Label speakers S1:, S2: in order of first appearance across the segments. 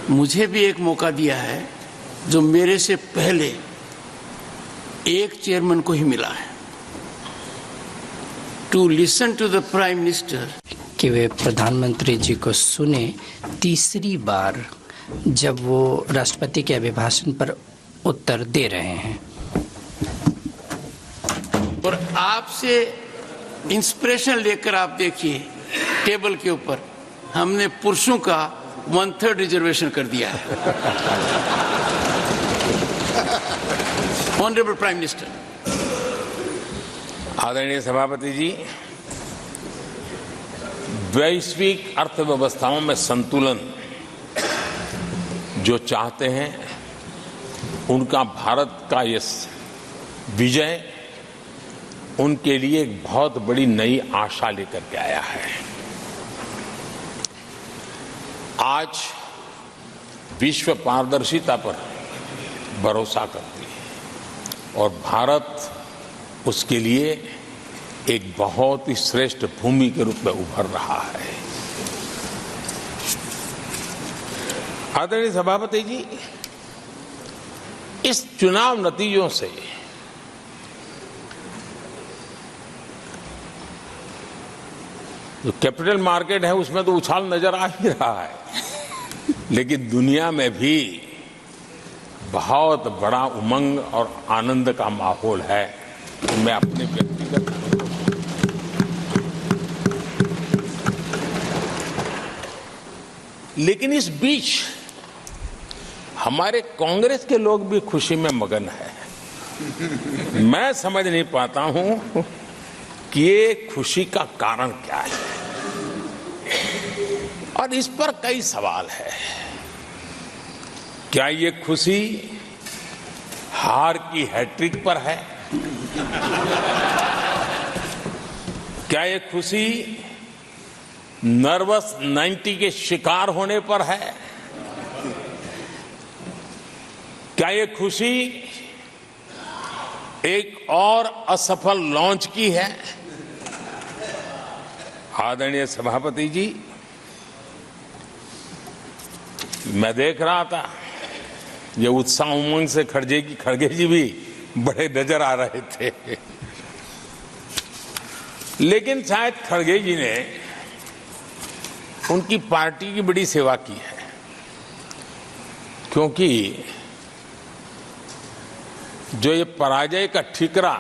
S1: मुझे भी एक मौका दिया है जो मेरे से पहले एक चेयरमैन को ही मिला है, to listen to the prime minister,
S2: कि वे प्रधानमंत्री जी को सुने तीसरी बार जब वो राष्ट्रपति के अभिभाषण पर उत्तर दे रहे हैं।
S1: और आपसे इंस्पिरेशन लेकर आप देखिए, टेबल के ऊपर हमने पुरुषों का 1/3 रिजर्वेशन कर दिया है। Honourable prime minister.
S3: आदरणीय सभापति जी, वैश्विक अर्थव्यवस्थाओं में संतुलन जो चाहते हैं, उनका भारत का ये विजय उनके लिए एक बहुत बड़ी नई आशा लेकर के आया है। आज विश्व पारदर्शिता पर भरोसा करती है और भारत उसके लिए एक बहुत ही श्रेष्ठ भूमि के रूप में उभर रहा है। आदरणीय सभापति जी, इस चुनाव नतीजों से जो कैपिटल मार्केट है उसमें तो उछाल नजर आ ही रहा है, लेकिन दुनिया में भी बहुत बड़ा उमंग और आनंद का माहौल है। मैं अपने व्यक्तिगत लेकिन इस बीच हमारे कांग्रेस के लोग भी खुशी में मगन है। मैं समझ नहीं पाता हूं कि ये खुशी का कारण क्या है, और इस पर कई सवाल है। क्या ये खुशी हार की हैट्रिक पर है? क्या ये खुशी नर्वस 90 के शिकार होने पर है? क्या ये खुशी एक और असफल लॉन्च की है? आदरणीय सभापति जी, मैं देख रहा था ये उत्साह उमंग से खड़गे जी भी बड़े नजर आ रहे थे, लेकिन शायद खड़गे जी ने उनकी पार्टी की बड़ी सेवा की है, क्योंकि जो ये पराजय का ठिकरा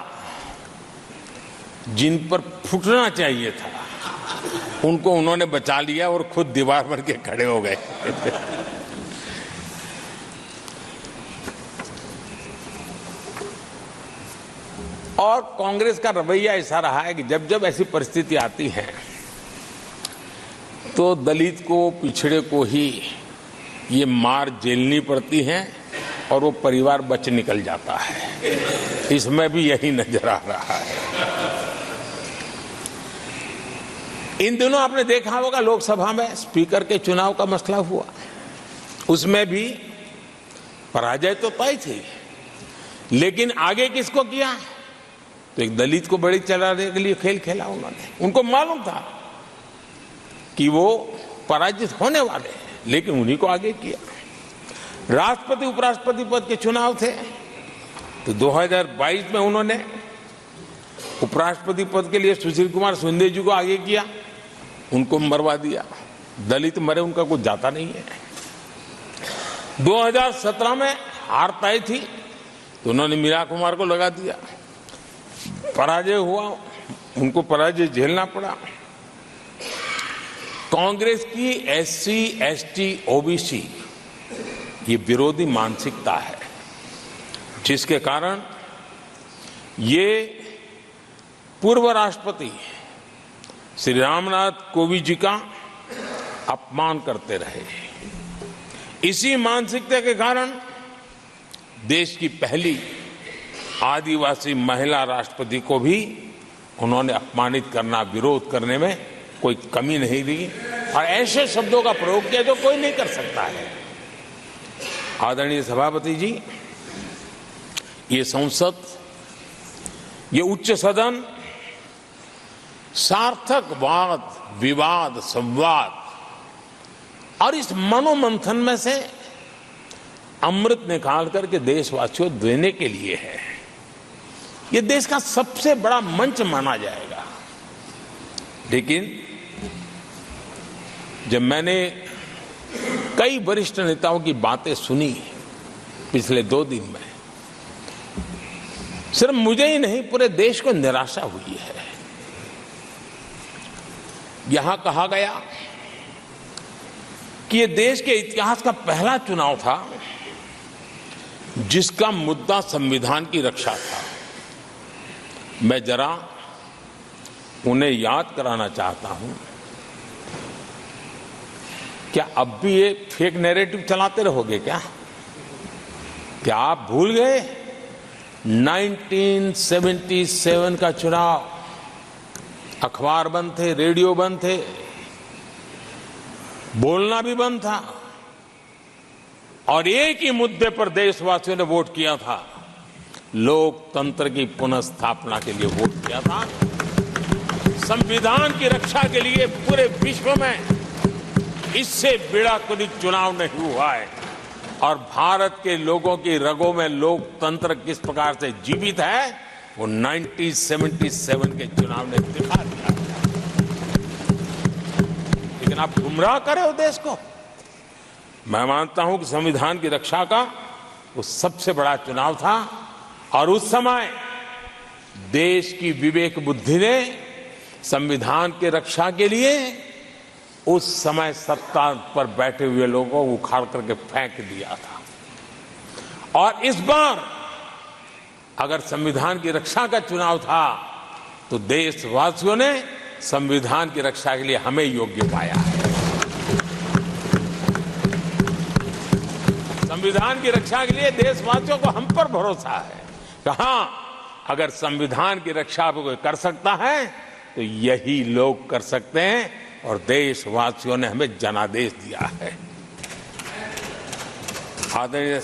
S3: जिन पर फूटना चाहिए था, उनको उन्होंने बचा लिया और खुद दीवार बन के खड़े हो गए। और कांग्रेस का रवैया ऐसा रहा है कि जब जब ऐसी परिस्थिति आती है तो दलित को, पिछड़े को ही ये मार झेलनी पड़ती है और वो परिवार बच निकल जाता है। इसमें भी यही नजर आ रहा है। इन दिनों आपने देखा होगा लोकसभा में स्पीकर के चुनाव का मसला हुआ, उसमें भी पराजय तो तय थी, लेकिन आगे किसको किया? तो एक दलित को बड़ी चलाने के लिए खेल खेला उन्होंने। उनको मालूम था कि वो पराजित होने वाले हैं, लेकिन उन्हीं को आगे किया। राष्ट्रपति उपराष्ट्रपति पद के चुनाव थे तो 2022 में उन्होंने उपराष्ट्रपति पद के लिए सुशील कुमार शिंदे जी को आगे किया, उनको मरवा दिया। दलित मरे, उनका कुछ जाता नहीं है। 2017 में हार तय थी तो उन्होंने मीरा कुमार को लगा दिया। पराजय हुआ, उनको पराजय झेलना पड़ा। कांग्रेस की एससी, एसटी, ओबीसी ये विरोधी मानसिकता है, जिसके कारण ये पूर्व राष्ट्रपति श्री रामनाथ कोविंद जी का अपमान करते रहे। इसी मानसिकता के कारण देश की पहली आदिवासी महिला राष्ट्रपति को भी उन्होंने अपमानित करना, विरोध करने में कोई कमी नहीं दी और ऐसे शब्दों का प्रयोग किया जो कोई नहीं कर सकता है। आदरणीय सभापति जी, ये संसद, ये उच्च सदन सार्थक वाद विवाद संवाद और इस मनोमंथन में से अमृत निकाल करके देशवासियों देने के लिए है। ये देश का सबसे बड़ा मंच माना जाएगा। लेकिन जब मैंने कई वरिष्ठ नेताओं की बातें सुनी पिछले 2 दिन में, सिर्फ मुझे ही नहीं पूरे देश को निराशा हुई है। यहां कहा गया कि ये देश के इतिहास का पहला चुनाव था जिसका मुद्दा संविधान की रक्षा था। मैं जरा उन्हें याद कराना चाहता हूं, क्या अब भी ये फेक नैरेटिव चलाते रहोगे क्या? क्या आप भूल गए 1977 का चुनाव? अखबार बंद थे, रेडियो बंद थे, बोलना भी बंद था, और एक ही मुद्दे पर देशवासियों ने वोट किया था। लोकतंत्र की पुनर्स्थापना के लिए वोट किया था। संविधान की रक्षा के लिए पूरे विश्व में इससे बड़ा कोई चुनाव नहीं हुआ है। और भारत के लोगों की रगों में लोकतंत्र किस प्रकार से जीवित है वो 1977 के चुनाव ने दिखा दिया। लेकिन आप गुमराह करे हो देश को। मैं मानता हूं कि संविधान की रक्षा का वो सबसे बड़ा चुनाव था, और उस समय देश की विवेक बुद्धि ने संविधान की रक्षा के लिए उस समय सत्ता पर बैठे हुए लोगों को उखाड़ करके फेंक दिया था। और इस बार अगर संविधान की रक्षा का चुनाव था तो देशवासियों ने संविधान की रक्षा के लिए हमें योग्य पाया है। संविधान की रक्षा के लिए देशवासियों को हम पर भरोसा है। कहां अगर संविधान की रक्षा कोई कर सकता है तो यही लोग कर सकते हैं, और देशवासियों ने हमें जनादेश दिया है। आदरणीय